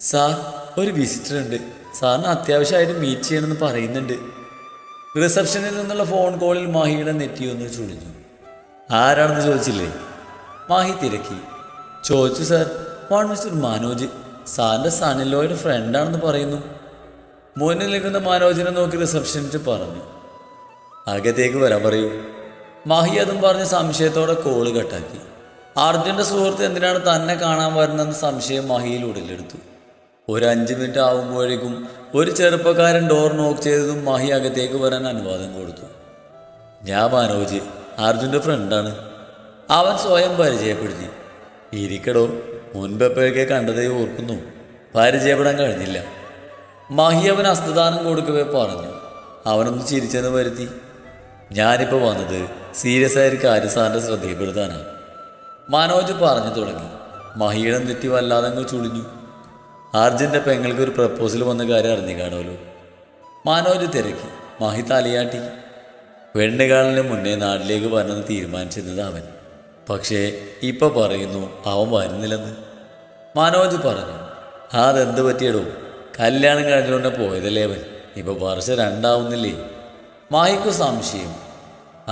Sir, ഒരു visitor ഉണ്ട്. സാറിന് അത്യാവശ്യമായിട്ട് മീറ്റ് ചെയ്യണമെന്ന് പറയുന്നുണ്ട്. റിസപ്ഷനിൽ നിന്നുള്ള ഫോൺ കോളിൽ മാഹിയുടെ നെറ്റിയൊന്ന് ചുളിഞ്ഞു. ആരാണെന്ന് ചോദിച്ചില്ലേ? മാഹി തിരക്കി. ചോദിച്ചു സാർ. മിസ്റ്റർ മനോജ്, സാറിൻ്റെ സണ്ണിലോയുടെ ഫ്രണ്ടാണെന്ന് പറയുന്നു. മുന്നിൽ നിൽക്കുന്ന മനോജിനെ നോക്കി റിസപ്ഷനിസ്റ്റ് പറഞ്ഞു. അകത്തേക്ക് വരാൻ പറയൂ. മാഹി അതും പറഞ്ഞ് സംശയത്തോടെ കോള് കട്ടാക്കി. അർജുൻ്റെ സുഹൃത്ത് എന്തിനാണ് തന്നെ കാണാൻ വരുന്നതെന്ന് സംശയം മാഹിയിൽ ഉടലെടുത്തു. ഒരു 5 മിനിറ്റ് ആകുമ്പോഴേക്കും ഒരു ചെറുപ്പക്കാരൻ ഡോർ നോക്ക് ചെയ്തതും മാഹി അകത്തേക്ക് വരാൻ അനുവാദം കൊടുത്തു. ഞാൻ മനോജ്, അർജുൻ്റെ ഫ്രണ്ടാണ്. അവൻ സ്വയം പരിചയപ്പെടുത്തി. ഇരിക്കടോ, മുൻപെപ്പോഴൊക്കെ കണ്ടതേ ഓർക്കുന്നു. പരിചയപ്പെടാൻ കഴിഞ്ഞില്ല. മാഹി അവൻ ഹസ്തദാനം കൊടുക്കവേ പറഞ്ഞു. അവനൊന്ന് ചിരിച്ചെന്ന് വരുത്തി. ഞാനിപ്പോൾ വന്നത് സീരിയസ് ആയൊരു കാര്യം സാറിൻ്റെ ശ്രദ്ധയിൽപ്പെടുത്താനാണ്. മനോജ് പറഞ്ഞു തുടങ്ങി. മാഹിയുടെ നെറ്റി വല്ലാതങ്ങ് ചുളിഞ്ഞു. അർജുൻ്റെ പെങ്ങൾക്ക് ഒരു പ്രപ്പോസൽ വന്ന കാര്യം അറിഞ്ഞു കാണുമല്ലോ. മനോജ് തിരക്കി. മാഹി തലയാട്ടി. പെണ്ണുകാലിന് മുന്നേ നാട്ടിലേക്ക് വരണമെന്ന് തീരുമാനിച്ചിരുന്നത് അവൻ. പക്ഷേ ഇപ്പം പറയുന്നു അവൻ വരുന്നില്ലെന്ന്. മനോജ് പറഞ്ഞു. അതെന്ത് പറ്റിയടോ? കല്യാണം കഴിഞ്ഞുകൊണ്ട് പോയതല്ലേ അവൻ. ഇപ്പോൾ വർഷം 2 ആവുന്നില്ലേ? മാഹിക്കു സംശയം.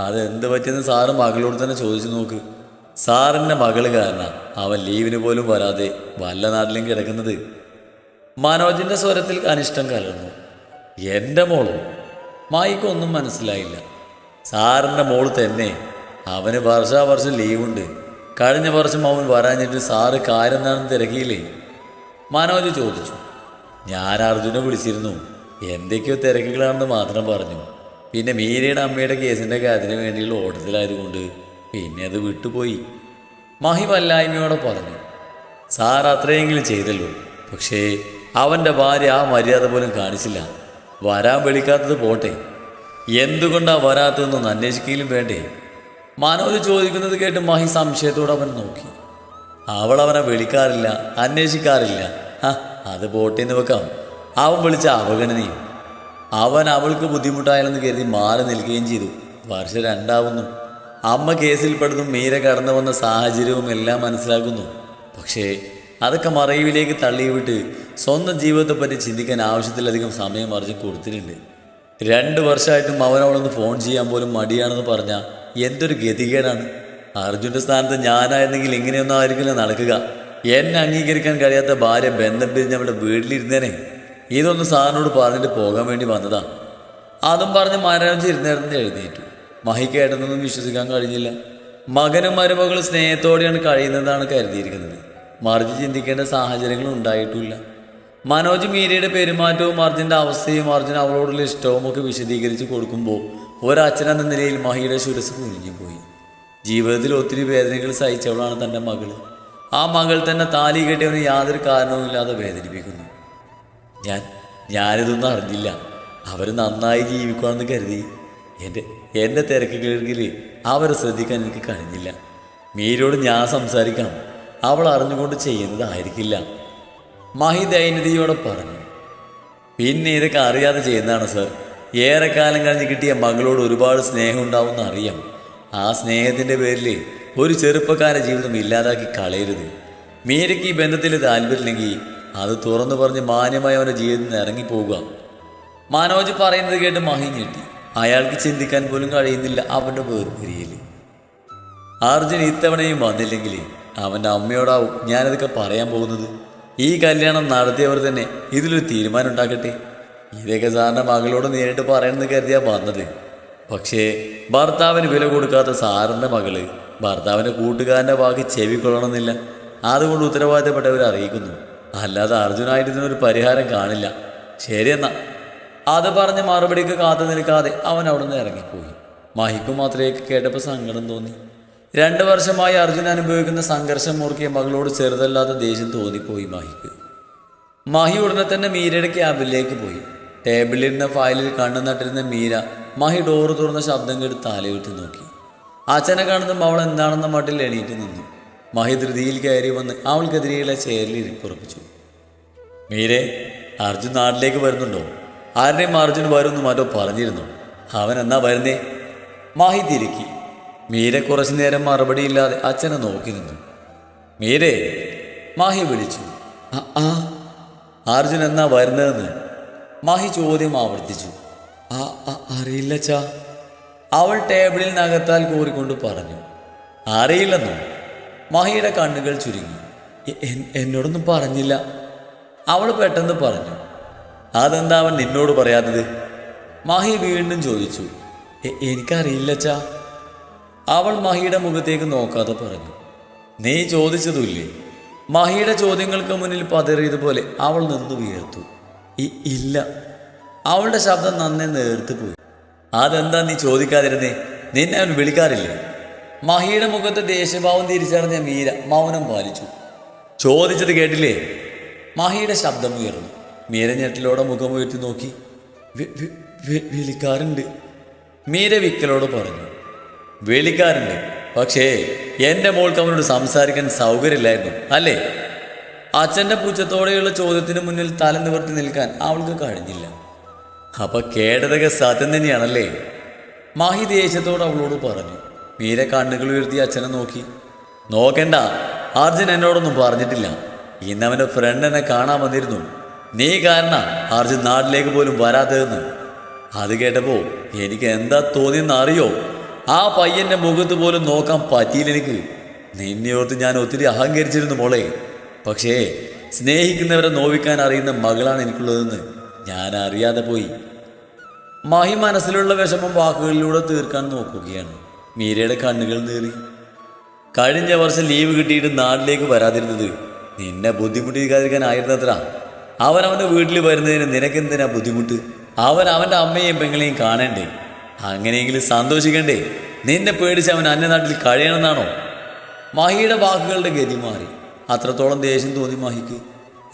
അതെന്ത് പറ്റിയെന്ന് സാറ് മകളോട് തന്നെ ചോദിച്ചു നോക്ക്. സാറിൻ്റെ മകൾ കാരണം അവൻ ലീവിന് പോലും വരാതെ വല്ല നാട്ടിലും കിടക്കുന്നത്. മനോജിൻ്റെ സ്വരത്തിൽ അനിഷ്ടം കലർന്നു. എൻ്റെ മോളോ? മായിക്കൊന്നും മനസ്സിലായില്ല. സാറിൻ്റെ മോള് തന്നെ. അവന് വർഷാവർഷം ലീവുണ്ട്. കഴിഞ്ഞ വർഷം അവൻ വരാഞ്ഞിട്ട് സാറ് കാര്യം എന്താണെന്ന് തിരക്കിയില്ലേ? മനോജ് ചോദിച്ചു. ഞാൻ അർജുനെ വിളിച്ചിരുന്നു. എന്തൊക്കെയോ തിരക്കുകളാണെന്ന് മാത്രം പറഞ്ഞു. പിന്നെ മീരയുടെ അമ്മയുടെ കേസിൻ്റെ കാര്യത്തിന് വേണ്ടിയുള്ള ഓട്ടത്തിലായതുകൊണ്ട് പിന്നെ അത് വിട്ടുപോയി. മാഹി വല്ലായ്മയോടെ പറഞ്ഞു. സാർ അത്രയെങ്കിലും ചെയ്തല്ലോ. പക്ഷേ അവൻ്റെ ഭാര്യ ആ മര്യാദ പോലും കാണിച്ചില്ല. വരാൻ വിളിക്കാത്തത് പോട്ടെ, എന്തുകൊണ്ടാണ് വരാത്തതെന്നൊന്ന് അന്വേഷിക്കലും വേണ്ടേ? മനോജ് ചോദിക്കുന്നത് കേട്ട് മാഹി സംശയത്തോടെ അവൻ നോക്കി. അവൾ അവനെ വിളിക്കാറില്ല, അന്വേഷിക്കാറില്ല. അത് പോട്ടേന്ന് വെക്കാം. അവൻ വിളിച്ച അവഗണനയും. അവൻ അവൾക്ക് ബുദ്ധിമുട്ടായാലെന്ന് കരുതി മാറി നിൽക്കുകയും ചെയ്തു. വർഷം 2 ആവുന്നു. അമ്മ കേസിൽപ്പെടുന്നതും മീര കടന്നു വന്ന സാഹചര്യവും എല്ലാം മനസ്സിലാക്കുന്നു. പക്ഷേ അതൊക്കെ മറവിലേക്ക് തള്ളിവിട്ട് സ്വന്തം ജീവിതത്തെപ്പറ്റി ചിന്തിക്കാൻ ആവശ്യത്തിലധികം സമയം അർജുൻ കൊടുത്തിട്ടുണ്ട്. 2 വർഷമായിട്ടും അവനവളൊന്ന് ഫോൺ ചെയ്യാൻ പോലും മടിയാണെന്ന് പറഞ്ഞാൽ എന്തൊരു ഗതികേടാണ്. അർജുൻ്റെ സ്ഥാനത്ത് ഞാനായിരുന്നെങ്കിൽ ഇങ്ങനെയൊന്നും ആയിരിക്കില്ല നടക്കുക. എന്നെ അംഗീകരിക്കാൻ കഴിയാത്ത ഭാര്യ ബന്ധം പിരിഞ്ഞ് അവിടെ വീട്ടിലിരുന്നേനെ. ഇതൊന്ന് സാറിനോട് പറഞ്ഞിട്ട് പോകാൻ വേണ്ടി വന്നതാ. അതും പറഞ്ഞ് മനോജ് ഇരുന്നിടന്ന് എഴുന്നേറ്റു. മഹി കേട്ടതൊന്നും വിശ്വസിക്കാൻ കഴിഞ്ഞില്ല. മകനും മരുമകളും സ്നേഹത്തോടെയാണ് കഴിയുന്നതാണ് കരുതിയിരിക്കുന്നത്. മറിച്ച് ചിന്തിക്കേണ്ട സാഹചര്യങ്ങൾ ഉണ്ടായിട്ടില്ല. മനോജ് മീരയുടെ പെരുമാറ്റവും അർജുൻ്റെ അവസ്ഥയും അർജുൻ അവളോടുള്ള ഇഷ്ടവും ഒക്കെ വിശദീകരിച്ച് കൊടുക്കുമ്പോൾ ഒരച്ഛനെന്ന നിലയിൽ മഹിയുടെ ശിരസ് കുനിഞ്ഞു പോയി. ജീവിതത്തിൽ ഒത്തിരി വേദനകൾ സഹിച്ചവളാണ് തൻ്റെ മകൾ. ആ മകൾ തന്നെ താലി കെട്ടിയവന് യാതൊരു കാരണവുമില്ലാതെ വേദനിപ്പിക്കുന്നു. ഞാനിതൊന്നും അറിഞ്ഞില്ല. അവർ നന്നായി ജീവിക്കുകയാണെന്ന് കരുതി. എൻ്റെ തിരക്കുകൾക്കിൽ അവരെ ശ്രദ്ധിക്കാൻ എനിക്ക് കഴിഞ്ഞില്ല. മീരയോട് ഞാൻ സംസാരിക്കാം. അവൾ അറിഞ്ഞുകൊണ്ട് ചെയ്യുന്നതായിരിക്കില്ല. മഹി ദൈന്യതയോടെ പറഞ്ഞു. പിന്നെ ഇതൊക്കെ അറിയാതെ ചെയ്യുന്നതാണ് സർ. ഏറെക്കാലം കഴിഞ്ഞ് കിട്ടിയ മകളോട് ഒരുപാട് സ്നേഹം ഉണ്ടാവുമെന്ന് അറിയാം. ആ സ്നേഹത്തിൻ്റെ പേരിൽ ഒരു ചെറുപ്പക്കാരുടെ ജീവിതം ഇല്ലാതാക്കി കളയരുത്. മീരയ്ക്ക് ഈ ബന്ധത്തിൽ താല്പര്യമില്ലെങ്കിൽ അത് തുറന്നു പറഞ്ഞ് മാന്യമായി അവൻ്റെ ജീവിതത്തിൽ നിന്ന് ഇറങ്ങിപ്പോവുക. മനോജ് പറയുന്നത് കേട്ട് മഹി ഞെട്ടി. അയാൾക്ക് ചിന്തിക്കാൻ പോലും കഴിയുന്നില്ല അവൻ്റെ വേർപിരിയൽ. അർജുൻ ഇത്തവണയും വന്നില്ലെങ്കിൽ അവൻ്റെ അമ്മയോടാവും ഞാനതൊക്കെ പറയാൻ പോകുന്നത്. ഈ കല്യാണം നടത്തിയവർ തന്നെ ഇതിലൊരു തീരുമാനം ഉണ്ടാക്കട്ടെ. ഇതൊക്കെ സാറിൻ്റെ മകളോട് നേരിട്ട് പറയണമെന്ന് കരുതിയാണ് വന്നത്. പക്ഷേ ഭർത്താവിന് വില കൊടുക്കാത്ത സാറിൻ്റെ മകള് ഭർത്താവിൻ്റെ കൂട്ടുകാരൻ്റെ വാക്ക് ചെവിക്കൊള്ളണമെന്നില്ല. അതുകൊണ്ട് ഉത്തരവാദിത്തപ്പെട്ടവർ അറിയിക്കുന്നു. അല്ലാതെ അർജുനായിട്ട് ഇതിനൊരു പരിഹാരം കാണില്ല. ശരിയെന്നാ. അത് പറഞ്ഞ് മറുപടിക്ക് കാത്തു നിൽക്കാതെ അവൻ അവിടെ നിന്ന് ഇറങ്ങിപ്പോയി. മഹിക്ക് മാത്രമേ കേട്ടപ്പോൾ സങ്കടം തോന്നി. 2 വർഷമായി അർജുൻ അനുഭവിക്കുന്ന സംഘർഷം മുറുക്കിയ മകളോട് ചെറുതല്ലാത്ത ദേഷ്യം തോന്നിപ്പോയി മഹിക്ക്. മഹി ഉടനെ തന്നെ മീരയുടെ ക്യാബിലേക്ക് പോയി. ടേബിളിലിരുന്ന ഫയലിൽ കണ്ണു നട്ടിരുന്ന മീര മഹി ഡോറ് തുറന്ന ശബ്ദം കേട്ട് തലയിട്ട് നോക്കി. അച്ഛനെ കാണുന്നതും അവൾ എന്താണെന്ന മട്ടിൽ എണീറ്റ് നിന്നു. മഹി ധൃതിയിൽ കയറി വന്ന് അവൾക്കെതിരെയുള്ള ചെയറിൽ ഇരിപ്പുറപ്പിച്ചു. മീരെ, അർജുൻ നാട്ടിലേക്ക് വരുന്നുണ്ടോ? ആരുടെയും അർജുൻ വരുമെന്ന് മറ്റോ പറഞ്ഞിരുന്നു. അവൻ എന്നാ വരുന്നേ? മഹി തിരുക്കി. മീര കുറച്ചു നേരം മറുപടിയില്ലാതെ അച്ഛനെ നോക്കി നിന്നു. മീരെ, മാഹി വിളിച്ചു. അർജുൻ എന്നാ വരുന്നതെന്ന് മാഹി ചോദ്യം ആവർത്തിച്ചു. അറിയില്ല ചാ, അവൾ ടേബിളിൽ നകത്താൽ കോരിക്കൊണ്ട് പറഞ്ഞു. അറിയില്ലെന്നോ? മാഹിയുടെ കണ്ണുകൾ ചുരുങ്ങി. എന്നോടൊന്നും പറഞ്ഞില്ല, അവൾ പെട്ടെന്ന് പറഞ്ഞു. അതെന്താ അവൻ നിന്നോട് പറയാത്തത്? മാഹി വീണ്ടും ചോദിച്ചു. എനിക്കറിയില്ല ചാ, അവൾ മാഹിയുടെ മുഖത്തേക്ക് നോക്കാതെ പറഞ്ഞു. നീ ചോദിച്ചതുമില്ലേ? മാഹിയുടെ ചോദ്യങ്ങൾക്ക് മുന്നിൽ പതറിയതുപോലെ അവൾ നിന്ന് വിയർത്തു. ഇല്ല. അവളുടെ ശബ്ദം നന്നേ നേർത്തു പോയി. അതെന്താ നീ ചോദിക്കാതിരുന്നേ? നിന്നെ അവൻ വിളിക്കാറില്ലേ? മാഹിയുടെ മുഖത്ത് ദേഷ്യഭാവം തിരിച്ചറിഞ്ഞ മീര മൗനം പാലിച്ചു. ചോദിച്ചത് കേട്ടില്ലേ? മാഹിയുടെ ശബ്ദം ഉയർന്നു. മീര ഞെട്ടിലോടെ മുഖം ഉയർത്തി നോക്കി. വിളിക്കാറുണ്ട്, മീര വിക്കലോട് പറഞ്ഞു. വിളിക്കാറുണ്ട്, പക്ഷേ എൻ്റെ മോൾക്ക് അവനോട് സംസാരിക്കാൻ സൗകര്യമില്ലായിരുന്നു അല്ലേ? അച്ഛൻ്റെ പുച്ഛത്തോടെയുള്ള ചോദ്യത്തിന് മുന്നിൽ തല നിവർത്തി നിൽക്കാൻ അവൾക്ക് കഴിഞ്ഞില്ല. അപ്പൊ കേട്ടതൊക്കെ സത്യം തന്നെയാണല്ലേ? മാഹി ദേഷ്യത്തോട് അവളോട് പറഞ്ഞു. മീര കണ്ണുകൾ ഉയർത്തി അച്ഛനെ നോക്കി. നോക്കണ്ട, അർജുൻ എന്നോടൊന്നും പറഞ്ഞിട്ടില്ല. ഇന്ന് അവൻ്റെ ഫ്രണ്ട് എന്നെ കാണാൻ വന്നിരുന്നു. നീ കാരണം അർജുൻ നാട്ടിലേക്ക് പോലും വരാത്തതെന്ന്. അത് കേട്ടപ്പോൾ എനിക്ക് എന്താ തോന്നിയെന്ന് അറിയോ? ആ പയ്യൻ്റെ മുഖത്ത് പോലും നോക്കാൻ പറ്റിയില്ല എനിക്ക്. നിന്നെ ഓർത്ത് ഞാൻ ഒത്തിരി അഹങ്കരിച്ചിരുന്നു മോളെ. പക്ഷേ സ്നേഹിക്കുന്നവരെ നോവിക്കാൻ അറിയുന്ന മകളാണ് എനിക്കുള്ളതെന്ന് ഞാൻ അറിയാതെ പോയി. മാഹി മനസ്സിലുള്ള വിഷമം വാക്കുകളിലൂടെ തീർക്കാൻ നോക്കുകയാണ്. മീരയുടെ കണ്ണുകൾ നീറി. കഴിഞ്ഞ വർഷം ലീവ് കിട്ടിയിട്ട് നാട്ടിലേക്ക് വരാതിരുന്നത് നിന്നെ ബുദ്ധിമുട്ടിക്കാതിരിക്കാനായിരുന്നത്ര. അവനവൻ്റെ വീട്ടിൽ വരുന്നതിന് നിനക്കെന്തിനാ ബുദ്ധിമുട്ട്? അവൻ്റെ അമ്മയെയും പെങ്ങളെയും കാണണ്ടേ? അങ്ങനെയെങ്കിലും സന്തോഷിക്കണ്ടേ? നിന്നെ പേടിച്ച് അവൻ അന്യനാട്ടിൽ കഴിയണമെന്നാണോ? മാഹിയുടെ വാക്കുകളുടെ ഗതി മാറി. അത്രത്തോളം ദേഷ്യം തോന്നി മാഹിക്ക്.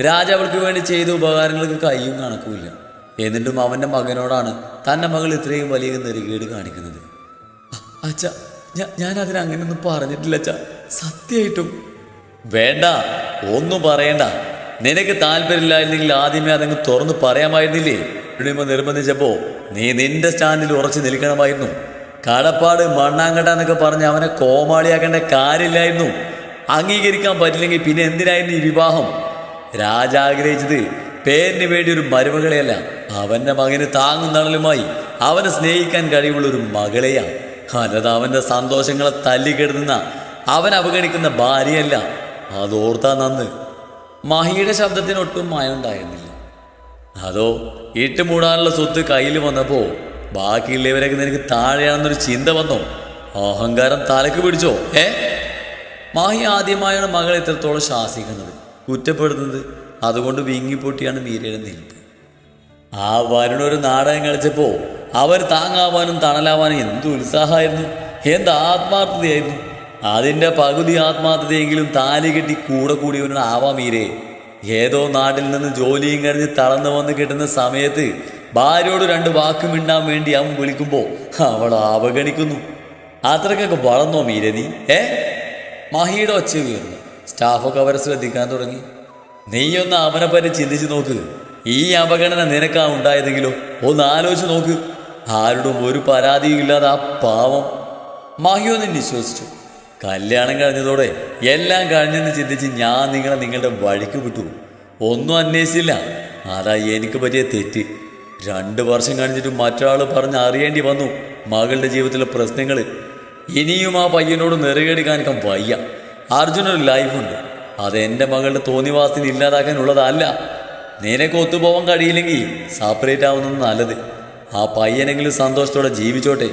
രാജാവൾക്ക് വേണ്ടി ചെയ്ത ഉപകാരങ്ങൾക്ക് കയ്യും കണക്കുമില്ല. എന്നിട്ടും അവൻ്റെ മകനോടാണ് തൻ്റെ മകൾ ഇത്രയും വലിയ നെറുകേട് കാണിക്കുന്നത്. അച്ഛ, ഞാൻ അതിനങ്ങനെയൊന്നും പറഞ്ഞിട്ടില്ല അച്ഛ, സത്യമായിട്ടും. വേണ്ട, ഒന്നും പറയണ്ട. നിനക്ക് താല്പര്യമില്ലായിരുന്നെങ്കിൽ ആദ്യമേ അതങ്ങ് തുറന്ന് പറയാമായിരുന്നില്ലേ? നിർബന്ധിച്ചപ്പോൾ നീ നിന്റെ സ്റ്റാൻഡിൽ ഉറച്ചു നിൽക്കണമായിരുന്നു. കടപ്പാട് മണ്ണാങ്കട്ട എന്നൊക്കെ പറഞ്ഞ് അവനെ കോമാളിയാക്കേണ്ട കാര്യമില്ലായിരുന്നു. അംഗീകരിക്കാൻ പറ്റില്ലെങ്കിൽ പിന്നെ എന്തിനായിരുന്നു ഈ വിവാഹം? രാജാഗ്രഹിച്ചത് പേരിന് വേണ്ടി ഒരു മരുമകളെയല്ല, അവൻ്റെ മകന് താങ്ങും തണലുമായി അവനെ സ്നേഹിക്കാൻ കഴിവുള്ള ഒരു മകളെയാണ്. അല്ലാതെ അവൻ്റെ സന്തോഷങ്ങളെ തല്ലിക്കെടുത്തുന്ന അവൻ അവഗണിക്കുന്ന ഭാര്യയല്ല. അതോർത്താ നന്ന്. മാഹിയുടെ ശബ്ദത്തിനൊട്ടും മായുണ്ടായിരുന്നില്ല. അതോ ഇട്ടുമൂടാനുള്ള സ്വത്ത് കയ്യിൽ വന്നപ്പോൾ ബാക്കിയുള്ളവരൊക്കെ നിനക്ക് താഴെയാണെന്നൊരു ചിന്ത വന്നോ? അഹങ്കാരം തലക്ക് പിടിച്ചോ? മാഹി ആദ്യമായാണ് മകൾ എത്രത്തോളം ശാസിക്കുന്നത്, കുറ്റപ്പെടുത്തുന്നത്. അതുകൊണ്ട് വീങ്ങിപ്പൊട്ടിയാണ് മീരയുടെ നിൽപ്പ്. ആ വരുണൊരു നാടകം കളിച്ചപ്പോൾ അവർ താങ്ങാവാനും തണലാവാനും എന്ത് ഉത്സാഹമായിരുന്നു, എന്ത് ആത്മാർത്ഥതയായിരുന്നു. അതിൻ്റെ പകുതി ആത്മാർത്ഥതയെങ്കിലും താലി കെട്ടി കൂടെ കൂടിയവനാണ് ആവാ മീരെ. ഏതോ നാട്ടിൽ നിന്ന് ജോലിയും കഴിഞ്ഞ് തളർന്നു വന്ന് കിട്ടുന്ന സമയത്ത് ഭാര്യയോട് 2 വാക്ക് മിണ്ടാൻ വേണ്ടി അവൻ വിളിക്കുമ്പോൾ അവൾ അവഗണിക്കുന്നു. അത്രക്കൊക്കെ വളർന്നോ മീര നീ? മാഹിയുടെ ഒച്ച ഉയർന്നു. സ്റ്റാഫൊക്കെ അവരെ ശ്രദ്ധിക്കാൻ തുടങ്ങി. നീയൊന്ന് അവനെ പറ്റി ചിന്തിച്ച് നോക്ക്. ഈ അവഗണന നിനക്കാ ഉണ്ടായതെങ്കിലോ? ഒന്ന് ആലോചിച്ച് നോക്ക്. ആരോടും ഒരു പരാതിയും ഇല്ലാതെ ആ പാവം. മാഹി ഒന്ന് വിശ്വസിച്ചു. കല്യാണം കഴിഞ്ഞതോടെ എല്ലാം കഴിഞ്ഞെന്ന് ചിന്തിച്ച് ഞാൻ നിങ്ങളുടെ വഴിക്ക് വിട്ടു. ഒന്നും അന്വേഷിച്ചില്ല. അതാ എനിക്ക് പറ്റിയ തെറ്റ്. 2 വർഷം കഴിഞ്ഞിട്ട് മറ്റൊരാൾ പറഞ്ഞ് അറിയേണ്ടി വന്നു മകളുടെ ജീവിതത്തിലെ പ്രശ്നങ്ങൾ. ഇനിയും ആ പയ്യനോട് നെറുകേട് കാണിക്കാൻ വയ്യ. അർജുനൊരു ലൈഫുണ്ട്. അത് എൻ്റെ മകളുടെ തോന്നിവാസത്തിന് ഇല്ലാതാക്കാനുള്ളതല്ല. നിനക്ക് ഒത്തുപോകാൻ കഴിയില്ലെങ്കിൽ സെപ്പറേറ്റ് ആവുന്നത് നല്ലത്. ആ പയ്യനെങ്കിലും സന്തോഷത്തോടെ ജീവിച്ചോട്ടെ.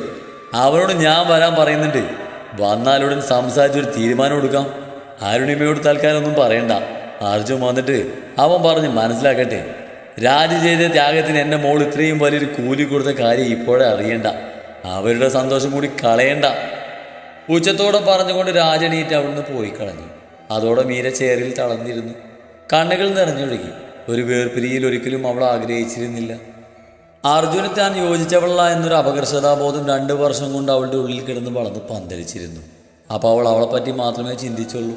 അവനോട് ഞാൻ വരാൻ പറയുന്നുണ്ട്. വന്നാലുടൻ സംസാരിച്ചൊരു തീരുമാനം എടുക്കാം. അരുണിമയോട് തൽക്കാലം ഒന്നും പറയണ്ട. അർജുൻ വന്നിട്ട് അവൻ പറഞ്ഞ് മനസ്സിലാക്കട്ടെ. രാജി ചെയ്ത ത്യാഗത്തിന് എൻ്റെ മോൾ ഇത്രയും വലിയൊരു കൂലി കൊടുത്ത കാര്യം ഇപ്പോഴേ അറിയണ്ട. അവരുടെ സന്തോഷം കൂടി കളയണ്ട. ഉച്ചത്തോടെ പറഞ്ഞുകൊണ്ട് രാജണീറ്റ് അവിടുന്ന് പോയി കളഞ്ഞു. അതോടെ മീര ചേറിൽ തളർന്നിരുന്നു. കണ്ണുകൾ നിറഞ്ഞൊഴുകി. ഒരു വേർപിരിയിൽ ഒരിക്കലും അവൾ ആഗ്രഹിച്ചിരുന്നില്ല. അർജുനെ താൻ യോജിച്ചവളല്ല എന്നൊരു അപകർഷതാബോധം 2 വർഷം കൊണ്ട് അവളുടെ ഉള്ളിൽ കിടന്ന് വളർന്ന് പന്തലിച്ചിരുന്നു. അപ്പോൾ അവൾ അവളെപ്പറ്റി മാത്രമേ ചിന്തിച്ചുള്ളൂ.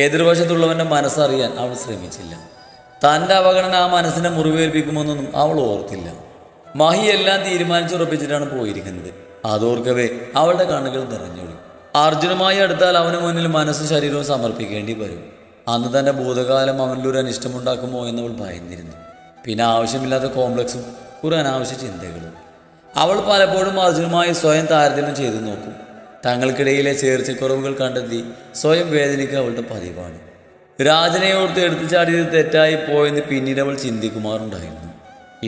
എതിർവശത്തുള്ളവൻ്റെ മനസ്സറിയാൻ അവൾ ശ്രമിച്ചില്ല. തൻ്റെ അവഗണന ആ മനസ്സിനെ മുറിവേൽപ്പിക്കുമെന്നൊന്നും അവൾ ഓർത്തില്ല. മാഹി എല്ലാം തീരുമാനിച്ചുറപ്പിച്ചിട്ടാണ് പോയിരിക്കുന്നത്. അതോർക്കവേ അവളുടെ കണ്ണുകൾ നിറഞ്ഞൊഴി. അർജുനുമായി അടുത്താൽ അവന് മുന്നിൽ മനസ്സും ശരീരവും സമർപ്പിക്കേണ്ടി വരും. അന്ന് തൻ്റെ ഭൂതകാലം അവനിലൊരു അനിഷ്ടമുണ്ടാക്കുമോ എന്നവൾ ഭയന്നിരുന്നു. പിന്നെ ആവശ്യമില്ലാത്ത കോംപ്ലക്സും കുറെ അനാവശ്യ ചിന്തകളും. അവൾ പലപ്പോഴും അർജുനുമായി സ്വയം താരതമ്യം ചെയ്തു നോക്കും. തങ്ങൾക്കിടയിലെ ചേർച്ചക്കുറവുകൾ കണ്ടെത്തി സ്വയം വേദനിക്കുക അവളുടെ പതിവാണ്. രാജനെ ഓർത്ത് എടുത്തു ചാടിയത് തെറ്റായി പോയെന്ന് പിന്നീട് അവൾ ചിന്തിക്കുമാറുണ്ടായിരുന്നു.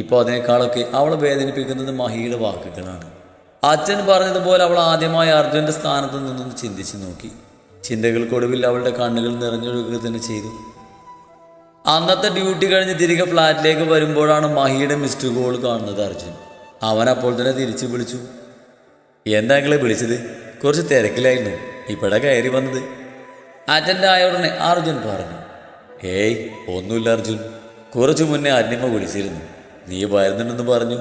ഇപ്പോൾ അതിനേക്കാളൊക്കെ അവളെ വേദനിപ്പിക്കുന്നത് മഹിയുടെ വാക്കുകളാണ്. അച്ഛൻ പറഞ്ഞതുപോലെ അവൾ ആദ്യമായി അർജുൻ്റെ സ്ഥാനത്ത് നിന്നൊന്ന് ചിന്തിച്ചു നോക്കി. ചിന്തകൾക്കൊടുവിൽ അവളുടെ കണ്ണുകൾ നിറഞ്ഞൊഴുകുക തന്നെ ചെയ്തു. അന്നത്തെ ഡ്യൂട്ടി കഴിഞ്ഞ് തിരികെ ഫ്ലാറ്റിലേക്ക് വരുമ്പോഴാണ് മഹിയുടെ മിസ്ഡ് കോൾ കാണുന്നത് അർജുൻ. അവൻ അപ്പോൾ തന്നെ തിരിച്ചു വിളിച്ചു. എന്താ നിങ്ങളെ വിളിച്ചത്? കുറച്ച് തിരക്കിലായിരുന്നു, ഇപ്പോഴാണ് കയറി വന്നത്. അറ്റൻഡ് ആയ ഉടനെ അർജുൻ പറഞ്ഞു. ഏയ് ഒന്നുമില്ല അർജുൻ, കുറച്ചു മുന്നേ അന്നിമ്മ വിളിച്ചിരുന്നു. നീ വരുന്നുണ്ടെന്ന് പറഞ്ഞു.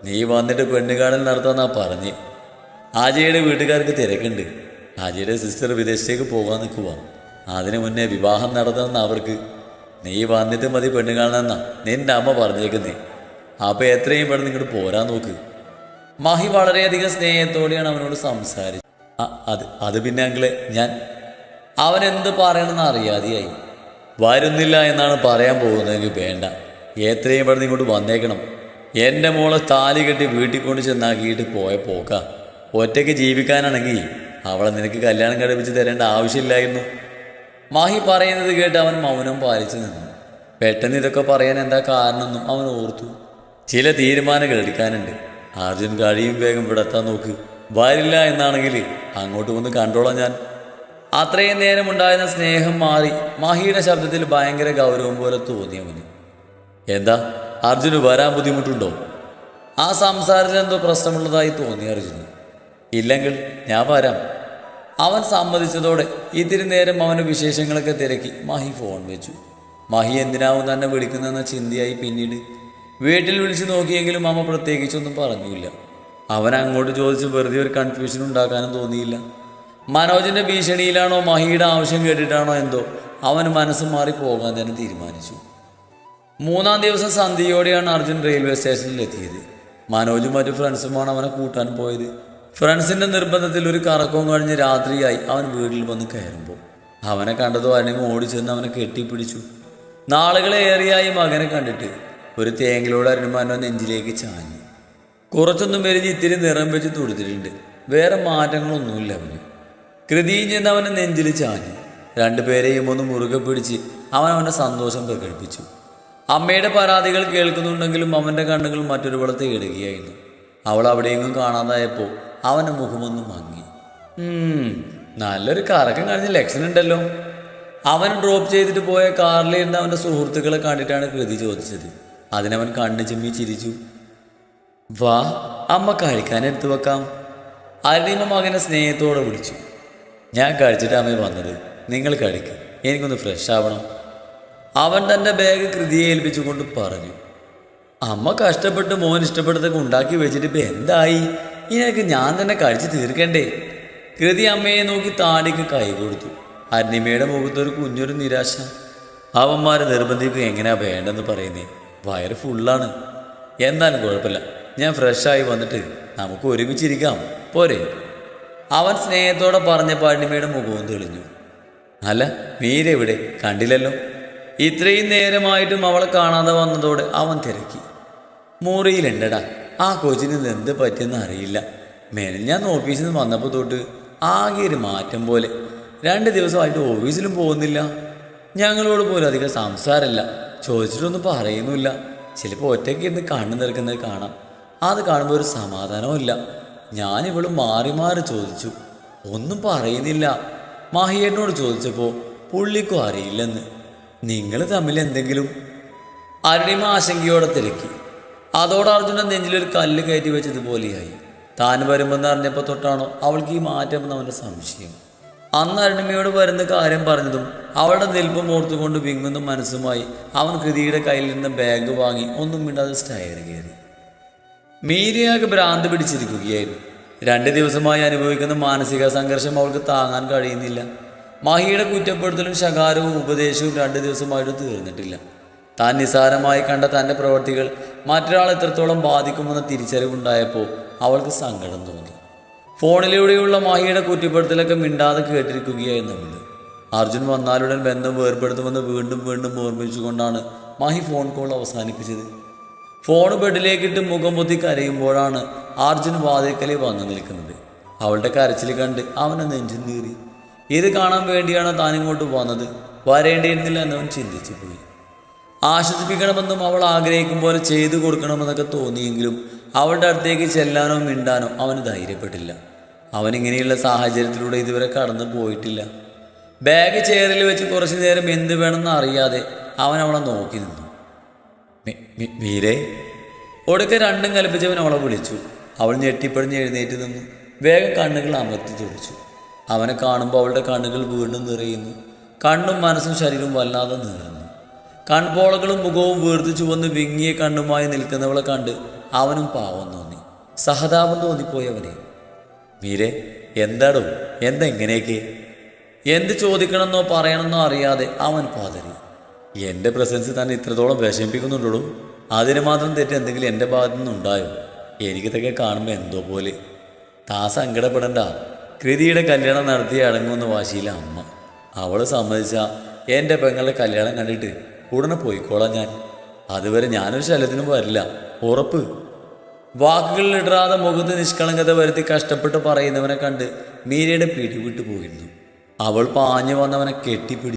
നീ വന്നിട്ട് പെണ്ണുകാണൽ നടത്താമെന്നാ പറഞ്ഞ്. ആജയുടെ വീട്ടുകാർക്ക് തിരക്കുണ്ട്. ആജയുടെ സിസ്റ്റർ വിദേശത്തേക്ക് പോകാൻ നിൽക്കുക. അതിനു മുന്നേ വിവാഹം നടത്തണമെന്ന് അവർക്ക്. നീ വന്നിട്ട് മതി പെണ്ണ് കാണണമെന്നാ നിന്റെ അമ്മ പറഞ്ഞേക്കുന്നേ. അപ്പോൾ എത്രയും പെട്ടെന്ന് ഇങ്ങോട്ട് പോരാൻ നോക്ക്. മഹി വളരെയധികം സ്നേഹത്തോടെയാണ് അവനോട് സംസാരിച്ചത്. അത് പിന്നെ അങ്കിളെ ഞാൻ അവനെന്ത് പറയണമെന്ന് അറിയാതെയായി. വരുന്നില്ല എന്നാണ് പറയാൻ പോകുന്നതെങ്കിൽ വേണ്ട, എത്രയും പെട്ടെന്ന് ഇങ്ങോട്ട് വന്നേക്കണം. എൻ്റെ മോളെ താലി കെട്ടി വീട്ടിൽ കൊണ്ട് ചെന്നാക്കിയിട്ട് പോയ പോക്ക. ഒറ്റയ്ക്ക് ജീവിക്കാനാണെങ്കിൽ അവളെ നിനക്ക് കല്യാണം കഴിപ്പിച്ച് തരേണ്ട ആവശ്യമില്ലായിരുന്നു. മാഹി പറയുന്നത് കേട്ട് അവൻ മൗനം പാലിച്ചു നിന്നു. പെട്ടെന്ന് ഇതൊക്കെ പറയാൻ എന്താ കാരണമെന്നും അവൻ ഓർത്തു. ചില തീരുമാനങ്ങൾ എടുക്കാനുണ്ട്. അർജുൻ കഴിയും വേഗം വിടത്താൻ നോക്ക്. വരില്ല എന്നാണെങ്കിൽ അങ്ങോട്ട് വന്ന് കണ്ടോളാം ഞാൻ. അത്രയും നേരമുണ്ടായിരുന്ന സ്നേഹം മാറി മാഹിയുടെ ശബ്ദത്തിൽ ഭയങ്കര ഗൗരവം പോലെ തോന്നിയവന്. എന്താ അർജുന് വരാൻ ബുദ്ധിമുട്ടുണ്ടോ? ആ സംസാരത്തിൽ എന്തോ പ്രശ്നമുള്ളതായി തോന്നി അർജുന്. ഇല്ലെങ്കിൽ ഞാൻ വരാം. അവൻ സമ്മതിച്ചതോടെ ഇത്തിരി നേരം അവൻ്റെ വിശേഷങ്ങളൊക്കെ തിരക്കി മഹി ഫോൺ വെച്ചു. മഹി എന്തിനാവും തന്നെ വിളിക്കുന്നതെന്ന ചിന്തയായി. പിന്നീട് വീട്ടിൽ വിളിച്ചു നോക്കിയെങ്കിലും അമ്മ പ്രത്യേകിച്ചൊന്നും പറഞ്ഞില്ല. അവൻ അങ്ങോട്ട് ചോദിച്ച് വെറുതെ ഒരു കൺഫ്യൂഷൻ ഉണ്ടാക്കാനും തോന്നിയില്ല. മനോജിൻ്റെ ഭീഷണിയിലാണോ മഹിയുടെ ആവശ്യം കേട്ടിട്ടാണോ എന്തോ അവൻ മനസ്സ് മാറി പോകാൻ തന്നെ തീരുമാനിച്ചു. 3-ാം ദിവസം സന്ധ്യയോടെയാണ് അർജുൻ റെയിൽവേ സ്റ്റേഷനിൽ എത്തിയത്. മനോജും മറ്റു ഫ്രണ്ട്സുമാണ് അവനെ കൂട്ടാൻ പോയത്. ഫ്രണ്ട്സിൻ്റെ നിർബന്ധത്തിൽ ഒരു കറക്കവും കഴിഞ്ഞ് രാത്രിയായി അവൻ വീട്ടിൽ വന്ന് കയറുമ്പോൾ അവനെ കണ്ടതോ അല്ലെങ്കിൽ ഓടിച്ചെന്ന് അവനെ കെട്ടിപ്പിടിച്ചു. നാളുകളെ ഏറിയായി മകനെ കണ്ടിട്ട് ഒരു തേങ്ങലോട് അരുമാനോ നെഞ്ചിലേക്ക് ചാഞ്ഞു. കുറച്ചൊന്നും മെരിഞ്ഞ് ഇത്തിരി നിറം വെച്ച് തൊടുത്തിട്ടുണ്ട്. വേറെ മാറ്റങ്ങളൊന്നുമില്ല അവന്. കൃതിയും ചെന്ന് അവൻ്റെ നെഞ്ചിൽ ചാഞ്ഞു. രണ്ടുപേരെയും ഒന്ന് മുറുകെ പിടിച്ച് അവൻ അവൻ്റെ സന്തോഷം പ്രകടിപ്പിച്ചു. അമ്മയുടെ പരാതികൾ കേൾക്കുന്നുണ്ടെങ്കിലും അവൻ്റെ കണ്ണുകൾ മറ്റൊരു തേടുകയായിരുന്നു. അവൾ അവിടെയെങ്കിലും കാണാതായപ്പോൾ അവൻ്റെ മുഖമൊന്നും മങ്ങി. നല്ലൊരു കറക്കം കഴിഞ്ഞ ലക്ഷണം ഉണ്ടല്ലോ. അവൻ ഡ്രോപ്പ് ചെയ്തിട്ട് പോയ കാറിലിരുന്ന് അവൻ്റെ സുഹൃത്തുക്കളെ കണ്ടിട്ടാണ് കൃതി ചോദിച്ചത്. അതിനവൻ കണ്ണു ചിമ്മി ചിരിച്ചു. വാ, അമ്മ കഴിക്കാൻ എടുത്തു വെക്കാം. അരുണിമ മകനെ സ്നേഹത്തോടെ വിളിച്ചു. ഞാൻ കഴിച്ചിട്ട് അമ്മ വന്നത്, നിങ്ങൾ കഴിക്കും, എനിക്കൊന്ന് ഫ്രഷ് ആവണം. അവൻ തൻ്റെ ബാഗ് കൃതിയെ ഏൽപ്പിച്ചുകൊണ്ട് പറഞ്ഞു. അമ്മ കഷ്ടപ്പെട്ട് മോൻ ഇഷ്ടപ്പെട്ടതൊക്കെ ഉണ്ടാക്കി വെച്ചിട്ട് ഇപ്പം എന്തായി? ഇതിനൊക്കെ ഞാൻ തന്നെ കഴിച്ച് തീർക്കണ്ടേ? കൃതി അമ്മയെ നോക്കി താടിക്ക് കൈ കൊടുത്തു. അരുണിമയുടെ മുഖത്തൊരു കുഞ്ഞൊരു നിരാശ. അവന്മാരെ നിർബന്ധിക്കുക എങ്ങനെയാ വേണ്ടെന്ന് പറയുന്നേ? വയറ് ഫുള്ളാണ്. എന്നാലും കുഴപ്പമില്ല, ഞാൻ ഫ്രഷായി വന്നിട്ട് നമുക്ക് ഒരുമിച്ചിരിക്കാം പോരെ? അവൻ സ്നേഹത്തോടെ പറഞ്ഞപ്പോൾ അരുണിമയുടെ മുഖവും തെളിഞ്ഞു. അല്ല, മീര എവിടെ? കണ്ടില്ലല്ലോ. ഇത്രയും നേരമായിട്ടും അവളെ കാണാതെ വന്നതോടെ അവൻ തിരക്കി. മുറിയിലുണ്ടടാ. ആ കൊച്ചിന് എന്ത് പറ്റിയെന്ന് അറിയില്ല. ഞാൻ ഓഫീസിൽ നിന്ന് വന്നപ്പോൾ തൊട്ട് ആകെ ഒരു മാറ്റം പോലെ. 2 ദിവസമായിട്ട് ഓഫീസിലും പോകുന്നില്ല. ഞങ്ങളോട് പോലും അധികം സംസാരമില്ല. ചോദിച്ചിട്ടൊന്നും പറയുന്നില്ല. ചിലപ്പോൾ ഒറ്റയ്ക്ക് ഇരുന്ന് കണ്ണു നിൽക്കുന്നത് കാണാം. അത് കാണുമ്പോൾ ഒരു സമാധാനവും ഇല്ല. ഞാനിവളും മാറി മാറി ചോദിച്ചു, ഒന്നും പറയുന്നില്ല. മാഹിയേട്ടനോട് ചോദിച്ചപ്പോൾ പുള്ളിക്കും അറിയില്ലെന്ന്. നിങ്ങൾ തമ്മിൽ എന്തെങ്കിലും? അരുണിമ ആശങ്കയോടെ തിരക്കി. അതോടെ അർജുനൻ നെഞ്ചിലൊരു കല്ല് കയറ്റി വെച്ചതുപോലെയായി. താൻ വരുമെന്ന് അറിഞ്ഞപ്പോൾ തൊട്ടാണോ അവൾക്ക് ഈ മാറ്റമെന്ന് അവൻ്റെ സംശയം. അന്ന് അരുണിമയോട് വരുന്ന കാര്യം പറഞ്ഞതും അവളുടെ നിൽപ്പം ഓർത്തുകൊണ്ട് വിങ്ങുന്ന മനസ്സുമായി അവൻ കൃതിയുടെ കയ്യിൽ നിന്ന് ബാഗ് വാങ്ങി ഒന്നും മിണ്ടാതെ സ്റ്റയർ കയറി. മീരയാകെ ഭ്രാന്ത് പിടിച്ചിരിക്കുകയായിരുന്നു. 2 ദിവസമായി അനുഭവിക്കുന്ന മാനസിക സംഘർഷം അവൾക്ക് താങ്ങാൻ കഴിയുന്നില്ല. മാഹിയുടെ കുറ്റപ്പെടുത്തലും ശകാരവും ഉപദേശവും 2 ദിവസമായിട്ട് തീർന്നിട്ടില്ല. താൻ നിസ്സാരമായി കണ്ട തൻ്റെ പ്രവൃത്തികൾ മറ്റൊരാൾ എത്രത്തോളം ബാധിക്കുമെന്ന തിരിച്ചറിവുണ്ടായപ്പോൾ അവൾക്ക് സങ്കടം തോന്നി. ഫോണിലൂടെയുള്ള മാഹിയുടെ കുറ്റപ്പെടുത്തലൊക്കെ മിണ്ടാതെ കേട്ടിരിക്കുകയായിരുന്നു അവൾ. അർജുൻ വന്നാലുടൻ ബന്ധം വേർപെടുത്തുമെന്ന് വീണ്ടും വീണ്ടും ഓർമ്മിച്ചുകൊണ്ടാണ് മാഹി ഫോൺ കോൾ അവസാനിപ്പിച്ചത്. ഫോൺ ബെഡിലേക്കിട്ട് മുഖം പൊത്തി കരയുമ്പോഴാണ് അർജുൻ വാതിൽക്കലിൽ വന്നു നിൽക്കുന്നത്. അവളുടെ കരച്ചിൽ കണ്ട് അവനെ നെഞ്ചും നീറി. ഇത് കാണാൻ വേണ്ടിയാണ് താൻ ഇങ്ങോട്ട് വന്നത്, വരേണ്ടിയിരുന്നില്ല എന്നവൻ ചിന്തിച്ചു പോയി. ആശ്വസിപ്പിക്കണമെന്നും അവൾ ആഗ്രഹിക്കും പോലെ ചെയ്തു കൊടുക്കണമെന്നൊക്കെ തോന്നിയെങ്കിലും അവളുടെ അടുത്തേക്ക് ചെല്ലാനോ മിണ്ടാനോ അവന് ധൈര്യപ്പെട്ടില്ല. അവനിങ്ങനെയുള്ള സാഹചര്യത്തിലൂടെ ഇതുവരെ കടന്നു പോയിട്ടില്ല. ബാഗ് ചെയറിൽ വെച്ച് കുറച്ചു നേരം എന്ത് വേണമെന്ന് അറിയാതെ അവൻ അവളെ നോക്കി നിന്നു. മീരേ. ഒടുക്കെ രണ്ടും കൽപ്പിച്ചവൻ അവളെ വിളിച്ചു. അവൾ ഞെട്ടിപ്പടിഞ്ഞ് എഴുന്നേറ്റ് നിന്നു. വേഗം കണ്ണുകൾ അമർത്തി തുറച്ചു. അവനെ കാണുമ്പോൾ അവളുടെ കണ്ണുകൾ വീണ്ടും നിറയുന്നു. കണ്ണും മനസ്സും ശരീരവും വല്ലാതെ നിറയുന്നു. കൺപോളകളും മുഖവും വീർത്ത് ചുവന്ന് വിങ്ങിയ കണ്ണുമായി നിൽക്കുന്നവളെ കണ്ട് അവനും പാവം തോന്നി, സഹതാപം തോന്നിപ്പോയവനെ. മീരെ, എന്താടോ, എന്തെങ്ങനെയൊക്കെ? എന്ത് ചോദിക്കണമെന്നോ പറയണമെന്നോ അറിയാതെ അവൻ പാതറി. എൻ്റെ പ്രസൻസ് തന്നെ ഇത്രത്തോളം വിഷമിപ്പിക്കുന്നുണ്ടോ? അതിന് മാത്രം തെറ്റ് എന്തെങ്കിലും എൻ്റെ ഭാഗത്തു നിന്നുണ്ടായോ? എനിക്കിതൊക്കെ കാണുമ്പോൾ എന്തോ പോലെ. താ സങ്കടപ്പെടണ്ട. കൃതിയുടെ കല്യാണം നടത്തി അടങ്ങുമെന്ന വാശിയില്ല അമ്മ. അവൾ സമ്മതിച്ചാൽ എൻ്റെ പെങ്ങളുടെ കല്യാണം കണ്ടിട്ട് ഉടനെ പോയിക്കോളാം ഞാൻ. അതുവരെ ഞാനൊരു ശല്യത്തിനും വരില്ല, ഉറപ്പ്. വാക്കുകളിലിടാതെ മുഖത്ത് നിഷ്കളങ്കത വരുത്തി കഷ്ടപ്പെട്ട് പറയുന്നവനെ കണ്ട് മീരയുടെ പിടിവിട്ടു പോയിരുന്നു. അവൾ പാഞ്ഞു വന്നവനെ കെട്ടിപ്പിടിച്ചു.